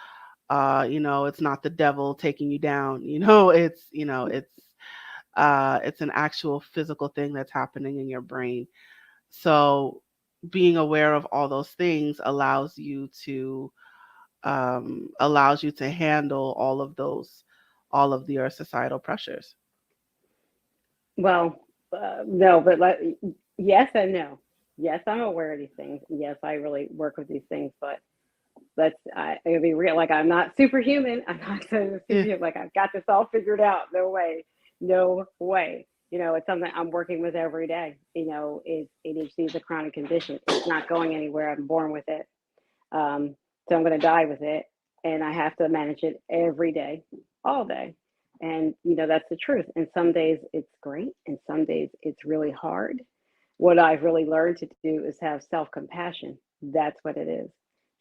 It's not the devil taking you down. It's an actual physical thing that's happening in your brain. So being aware of all those things allows you to handle all of your societal pressures. Well, no, but yes and no. Yes, I'm aware of these things. Yes, I really work with these things, but I gotta be real. Like, I'm not superhuman. I'm not so Yeah. superhuman. Like, I've got this all figured out. No way. No way. It's something I'm working with every day. ADHD is a chronic condition. It's not going anywhere. I'm born with it. So I'm going to die with it. And I have to manage it every day, all day. And, that's the truth. And some days it's great, and some days it's really hard. What I've really learned to do is have self-compassion. That's what it is.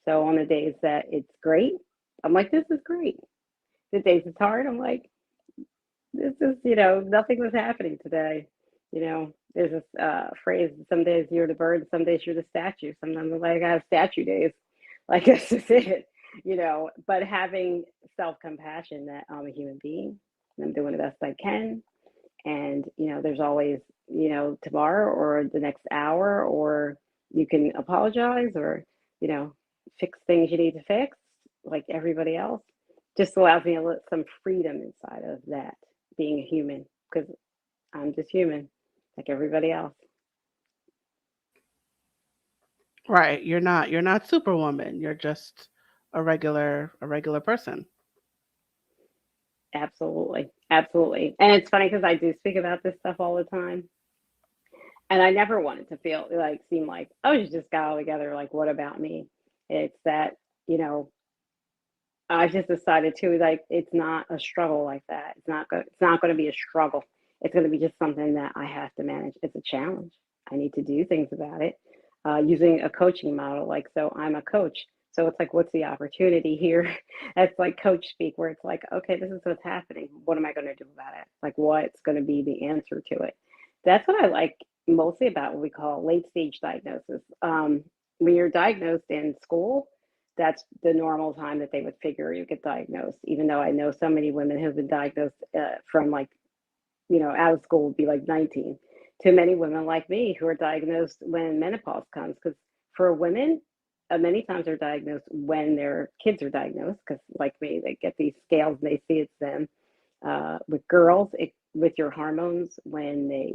So on the days that it's great, I'm like, this is great. The days it's hard, I'm like, this is, nothing was happening today. There's this phrase, some days you're the bird, some days you're the statue. Sometimes I'm like, I have statue days. Like, this is it, but having self-compassion that I'm a human being, and I'm doing the best I can. And, there's always, tomorrow or the next hour, or you can apologize, or, fix things you need to fix, like everybody else. Just allows me some freedom inside of that, being a human, because I'm just human, like everybody else. Right. You're not Superwoman. You're just a regular person. Absolutely. Absolutely. And it's funny because I do speak about this stuff all the time. And I never wanted to seem like, oh, you just got all together. Like, what about me? It's that, I just decided to, like, it's not a struggle like that. It's not going to be a struggle. It's going to be just something that I have to manage. It's a challenge. I need to do things about it, using a coaching model. Like, so I'm a coach. So it's like, what's the opportunity here? That's like coach speak, where it's like, okay, this is what's happening. What am I going to do about it? Like, what's going to be the answer to it? That's what I like mostly about what we call late stage diagnosis. when you're diagnosed in school, that's the normal time that they would figure you get diagnosed. Even though I know so many women who've been diagnosed from like, out of school would be like 19, to many women like me who are diagnosed when menopause comes. Because for women, many times they're diagnosed when their kids are diagnosed, because like me, they get these scales and they see it's them. With girls, with your hormones when they,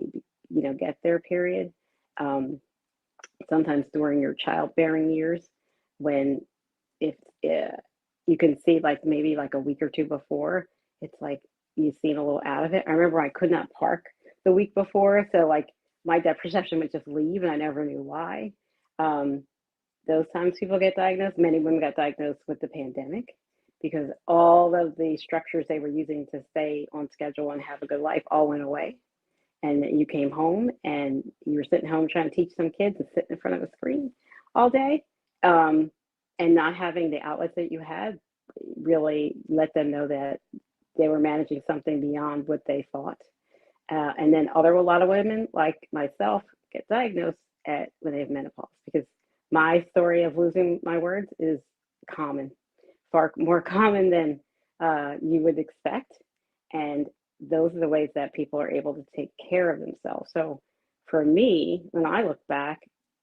get their period. Sometimes during your childbearing years, when if you can see like maybe like a week or two before, it's like you seem a little out of it. I remember I could not park the week before, so like my depth perception would just leave, and I never knew why. Those times people get diagnosed. Many women got diagnosed with the pandemic because all of the structures they were using to stay on schedule and have a good life all went away. And you came home and you were sitting home trying to teach some kids and sitting in front of a screen all day. And not having the outlets that you had really let them know that they were managing something beyond what they thought. And then a lot of women like myself get diagnosed when they have menopause, because my story of losing my words is common, far more common than you would expect. And those are the ways that people are able to take care of themselves. So for me, when I look back,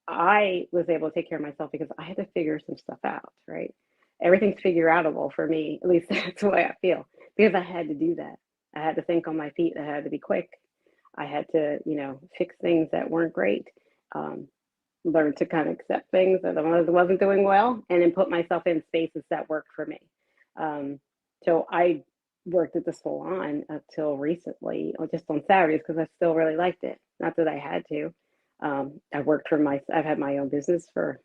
I was able to take care of myself because I had to figure some stuff out, right? Everything's figure outable for me, at least that's the way I feel, because I had to do that. I had to think on my feet. I had to be quick. I had to, fix things that weren't great, learn to kind of accept things that I wasn't doing well, and then put myself in spaces that worked for me. So I worked at the salon until recently, or just on Saturdays, because I still really liked it. Not that I had to. I've had my own business for,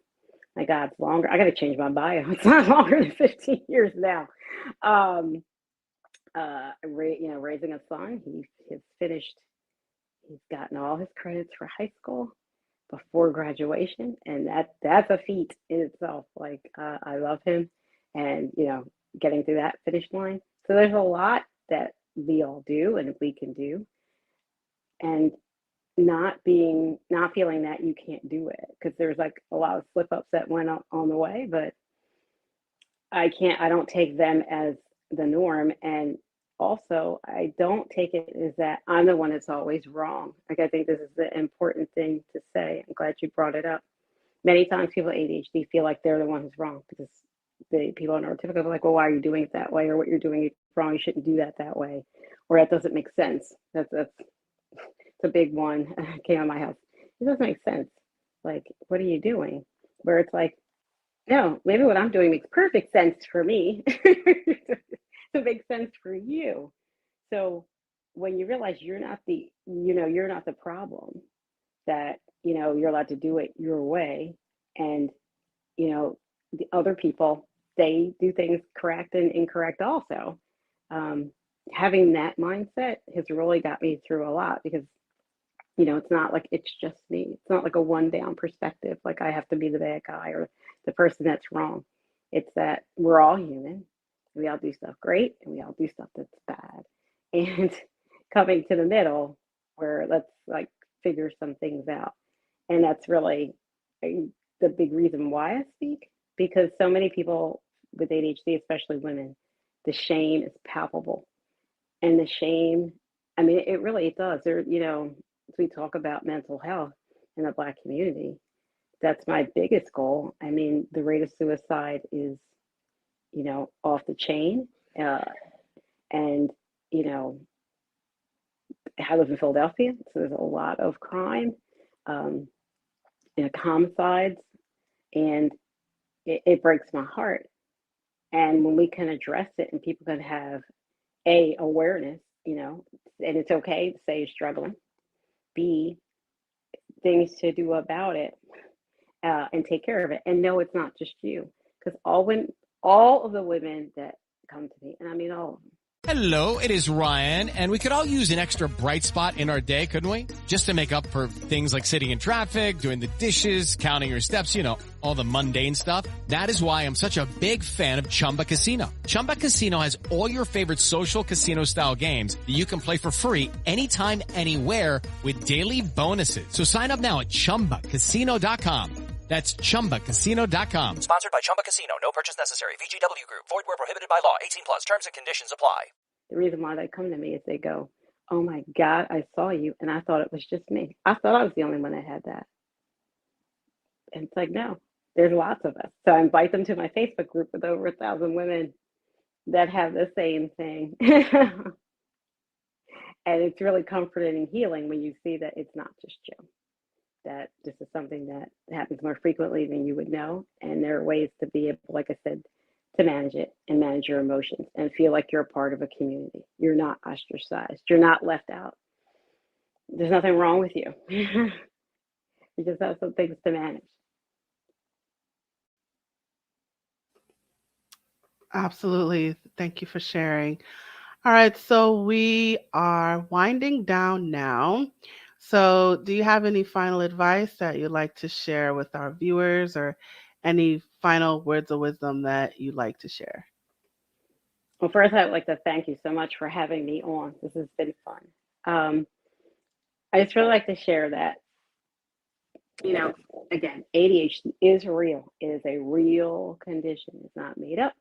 my God, it's longer. I got to change my bio. It's not longer than 15 years now. Raising a son, he's finished. He's gotten all his credits for high school before graduation, and that's a feat in itself. Like, I love him, and getting through that finish line. So there's a lot that we all do and we can do, and not feeling that you can't do it, because there's like a lot of slip ups that went up on the way, but I don't take them as the norm. And also, I don't take it as that I'm the one that's always wrong. Like, I think this is the important thing to say. I'm glad you brought it up. Many times people with ADHD feel like they're the one who's wrong, because the people are neurotypical are like, well, why are you doing it that way? Or what you're doing is wrong. You shouldn't do that way. Or that doesn't make sense. That's a big one. Came on my house. It doesn't make sense. Like, what are you doing? Where it's like, no, maybe what I'm doing makes perfect sense for me. It makes sense for you. So when you realize you're not the problem, that, you're allowed to do it your way, and, the other people, they do things correct and incorrect also. Having that mindset has really got me through a lot, because, it's not like it's just me. It's not like a one down perspective, like I have to be the bad guy or the person that's wrong. It's that we're all human. We all do stuff great, and we all do stuff that's bad. And coming to the middle where let's like figure some things out. And that's really the big reason why I speak, because so many people with ADHD, especially women, the shame is palpable. And the shame, I mean, it does. There, as we talk about mental health in the Black community, that's my biggest goal. I mean, the rate of suicide is, off the chain. And, I live in Philadelphia, so there's a lot of crime, homicides, and it breaks my heart. And when we can address it and people can have awareness, and it's okay to say you're struggling, B, things to do about it, and take care of it. And no, it's not just you, because all of the women that come to me, and I mean all of them. Hello, it is Ryan, and we could all use an extra bright spot in our day, couldn't we? Just to make up for things like sitting in traffic, doing the dishes, counting your steps, all the mundane stuff. That is why I'm such a big fan of Chumba Casino. Chumba Casino has all your favorite social casino-style games that you can play for free anytime, anywhere with daily bonuses. So sign up now at ChumbaCasino.com. That's ChumbaCasino.com. Sponsored by Chumba Casino. No purchase necessary. VGW Group. Void where prohibited by law. 18 plus. Terms and conditions apply. The reason why they come to me is they go, "Oh my God, I saw you, and I thought it was just me. I thought I was the only one that had that." And it's like, no, there's lots of us. So I invite them to my Facebook group with over 1,000 women that have the same thing. And it's really comforting and healing when you see that it's not just you, that this is something that happens more frequently than you would know. And there are ways to be able, like I said, to manage it and manage your emotions and feel like you're a part of a community. You're not ostracized. You're not left out. There's nothing wrong with you. You just have some things to manage. Absolutely. Thank you for sharing. All right, so we are winding down now. So do you have any final advice that you'd like to share with our viewers, or any final words of wisdom that you'd like to share? Well, first, I'd like to thank you so much for having me on. This has been fun. I just really like to share that, again, ADHD is real. It is a real condition. It's not made up.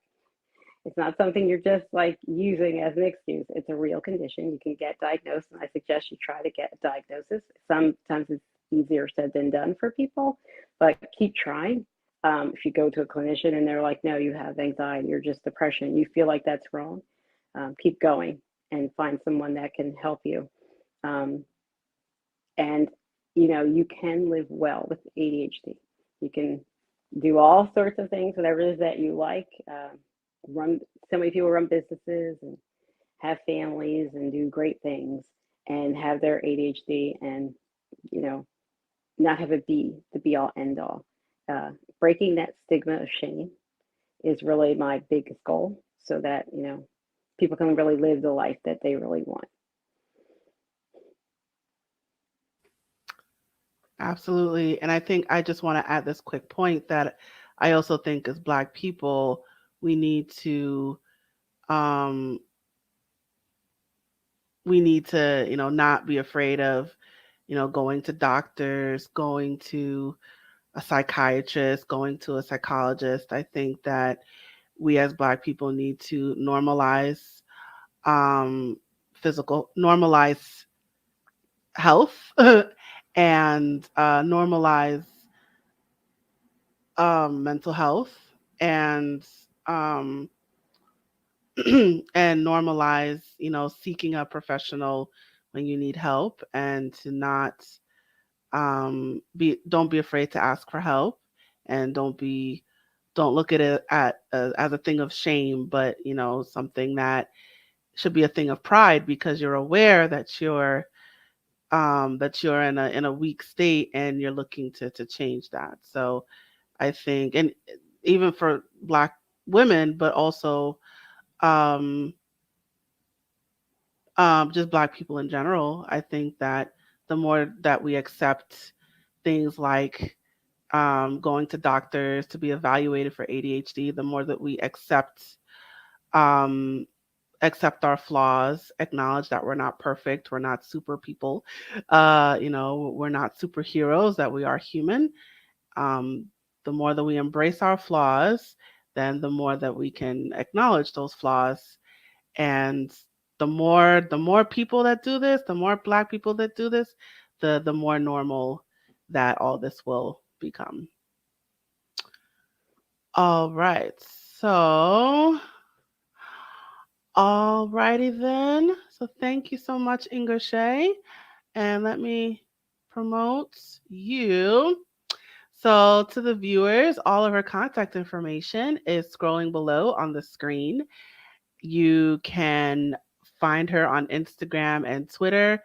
It's not something you're just like using as an excuse. It's a real condition. You can get diagnosed, and I suggest you try to get a diagnosis. Sometimes it's easier said than done for people, but keep trying. If you go to a clinician and they're like, "No, you have anxiety or just depression," you feel like that's wrong, keep going and find someone that can help you. And you can live well with ADHD. You can do all sorts of things, whatever it is that you like. So many people run businesses and have families and do great things and have their ADHD and not have it be the be all end all. Breaking that stigma of shame is really my biggest goal, so that people can really live the life that they really want. Absolutely. And I think I just want to add this quick point that I also think as Black people, we need to not be afraid of, going to doctors, going to a psychiatrist, going to a psychologist. I think that we as Black people need to normalize normalize health and normalize mental health, and and normalize, seeking a professional when you need help, and to not don't be afraid to ask for help, and don't look at it as a thing of shame, but something that should be a thing of pride, because you're aware that you're in a weak state and you're looking to change that. So I think, and even for Black women, but also just Black people in general, I think that the more that we accept things like going to doctors to be evaluated for ADHD, the more that we accept our flaws, acknowledge that we're not perfect, we're not super people, we're not superheroes, that we are human. The more that we embrace our flaws, then the more that we can acknowledge those flaws. And the more people that do this, the more Black people that do this, the more normal that all this will become. All right. So, alrighty then. So thank you so much, IngerShaye. And let me promote you. So to the viewers, all of her contact information is scrolling below on the screen. You can find her on Instagram and Twitter.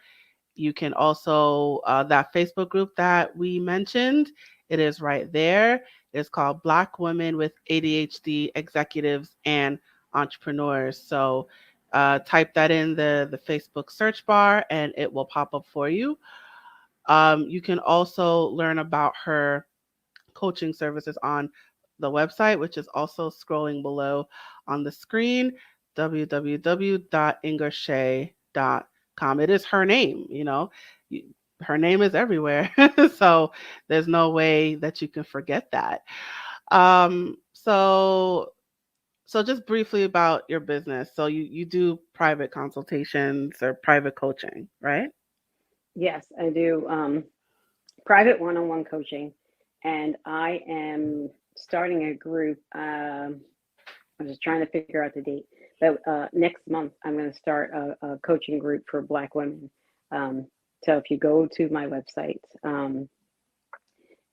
You can also, that Facebook group that we mentioned, it is right there. It's called Black Women with ADHD Executives and Entrepreneurs. So type that in the Facebook search bar and it will pop up for you. You can also learn about her coaching services on the website, which is also scrolling below on the screen, www.IngerShaye.com. It is her name, her name is everywhere. So there's no way that you can forget that. Um, so so just briefly about your business. So you do private consultations or private coaching, right? Yes, I do private one-on-one coaching, and I am starting a group. I'm just trying to figure out the date, but next month I'm going to start a coaching group for Black women. Um, so if you go to my website,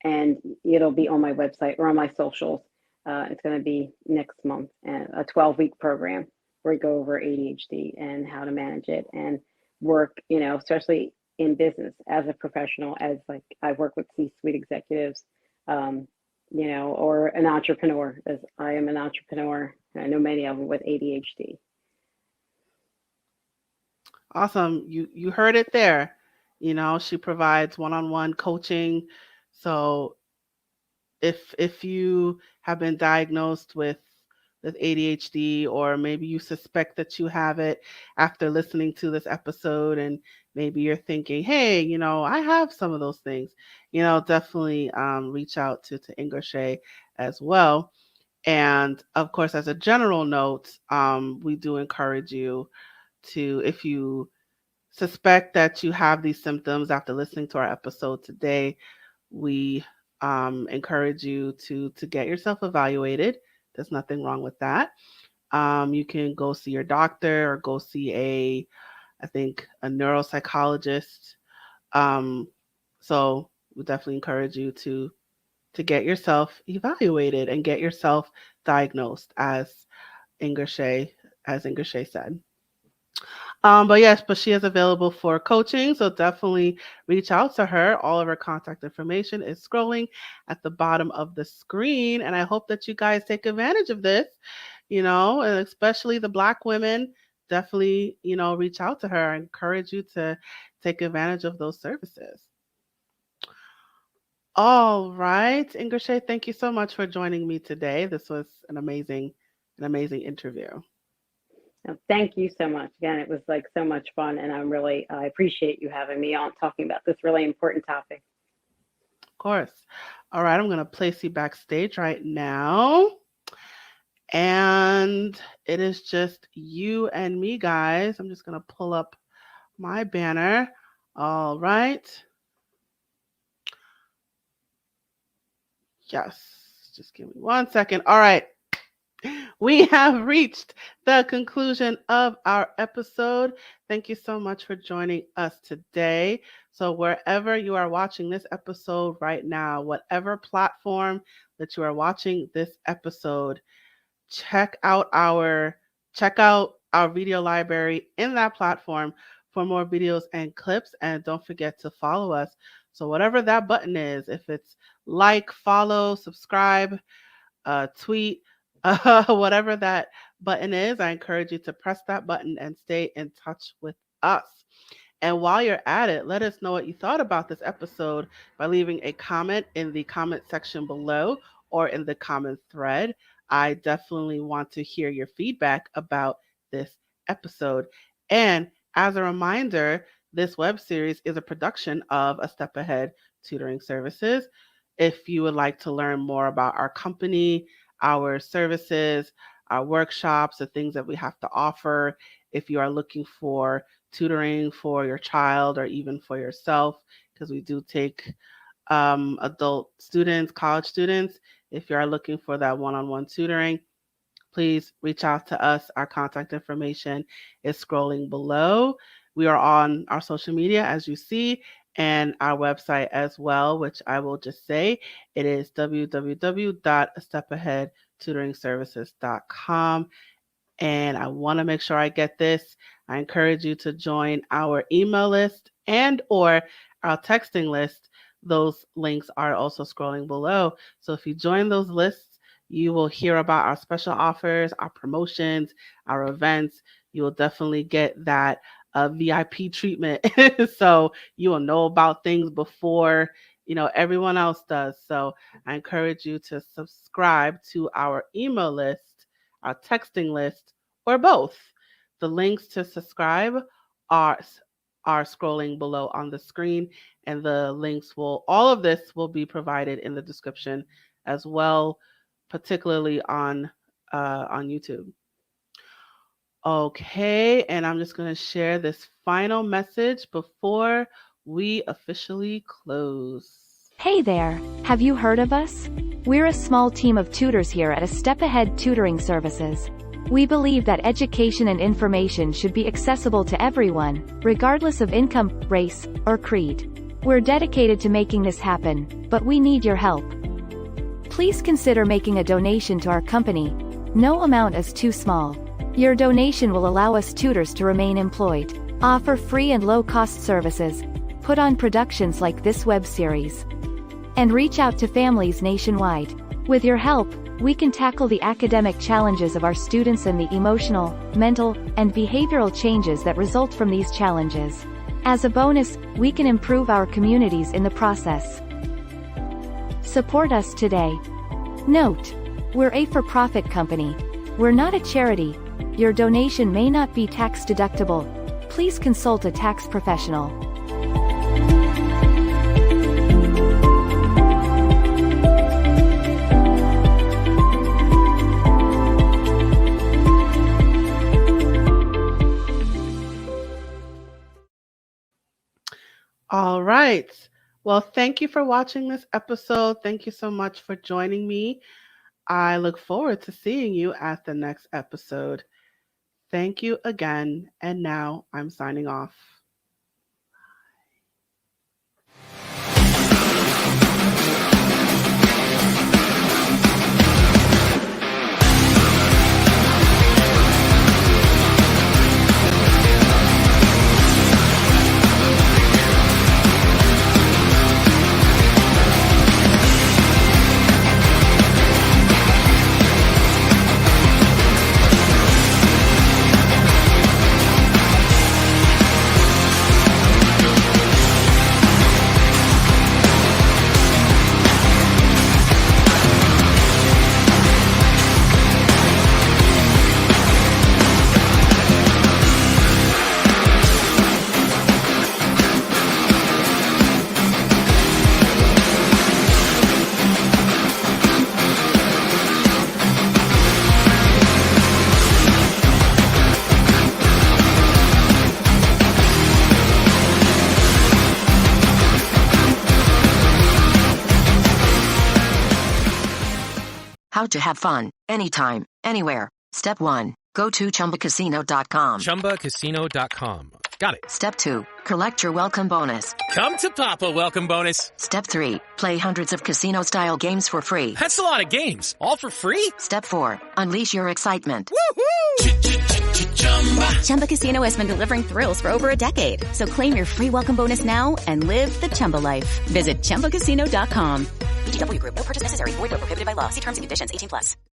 and it'll be on my website or on my socials. It's going to be next month, and a 12-week program where we go over ADHD and how to manage it and work, especially in business as a professional, as like I work with C-suite executives, um, or an entrepreneur, as I am an entrepreneur. And I know many of them with ADHD. Awesome. You heard it there. She provides one-on-one coaching. So if you have been diagnosed with ADHD, or maybe you suspect that you have it after listening to this episode, and maybe you're thinking, hey, I have some of those things, definitely reach out to IngerShaye as well. And of course, as a general note, we do encourage you to, if you suspect that you have these symptoms after listening to our episode today, we encourage you to get yourself evaluated. There's nothing wrong with that. You can go see your doctor or go see I think, a neuropsychologist. So we definitely encourage you to get yourself evaluated and get yourself diagnosed, as IngerShaye said. But she is available for coaching, so definitely reach out to her. All of her contact information is scrolling at the bottom of the screen, and I hope that you guys take advantage of this, and especially the Black women. Definitely, reach out to her. I encourage you to take advantage of those services. All right, IngerShaye, thank you so much for joining me today. This was an amazing interview. Thank you so much. Again, it was like so much fun, and I appreciate you having me on talking about this really important topic. Of course. All right, I'm going to place you backstage right now. And it is just you and me, guys. I'm just going to pull up my banner. All right. Yes. Just give me 1 second. All right. We have reached the conclusion of our episode. Thank you so much for joining us today. So wherever you are watching this episode right now, whatever platform that you are watching this episode, check out our video library in that platform for more videos and clips. And don't forget to follow us. So whatever that button is, if it's like, follow, subscribe, tweet, whatever that button is, I encourage you to press that button and stay in touch with us. And while you're at it, let us know what you thought about this episode by leaving a comment in the comment section below or in the comment thread. I definitely want to hear your feedback about this episode. And as a reminder, this web series is a production of A Step Ahead Tutoring Services. If you would like to learn more about our company, our services, our workshops, the things that we have to offer, if you are looking for tutoring for your child or even for yourself, because we do take adult students, college students. If you are looking for that one-on-one tutoring, please reach out to us. Our contact information is scrolling below. We are on our social media, as you see, and our website as well, which I will just say, it is www.stepaheadtutoringservices.com. And I want to make sure I get this. I encourage you to join our email list and or our texting list. Those links are also scrolling below. So if you join those lists, you will hear about our special offers, our promotions, our events. You will definitely get that VIP treatment. So you will know about things before everyone else does. So I encourage you to subscribe to our email list, our texting list, or both. The links to subscribe are are scrolling below on the screen, and the links all of this will be provided in the description as well, particularly on YouTube. Okay, and I'm just going to share this final message before we officially close. Hey there, have you heard of us? We're a small team of tutors here at A Step Ahead Tutoring Services. We believe that education and information should be accessible to everyone, regardless of income, race, or creed. We're dedicated to making this happen, but we need your help. Please consider making a donation to our company. No amount is too small. Your donation will allow us tutors to remain employed, offer free and low-cost services, put on productions like this web series, and reach out to families nationwide. With your help, we can tackle the academic challenges of our students and the emotional, mental, and behavioral changes that result from these challenges. As a bonus, we can improve our communities in the process. Support us today. Note: we're a for-profit company. We're not a charity. Your donation may not be tax deductible. Please consult a tax professional. All right. Well, thank you for watching this episode. Thank you so much for joining me. I look forward to seeing you at the next episode. Thank you again. And now I'm signing off. How to have fun, anytime, anywhere. Step 1. Go to ChumbaCasino.com. ChumbaCasino.com. Got it. Step 2. Collect your welcome bonus. Come to Papa welcome bonus. Step 3. Play hundreds of casino-style games for free. That's a lot of games. All for free? Step 4. Unleash your excitement. Woohoo! Chumba Casino has been delivering thrills for over a decade. So claim your free welcome bonus now and live the Chumba life. Visit ChumbaCasino.com. VGW Group. No purchase necessary. Void where prohibited by law. See terms and conditions. 18+.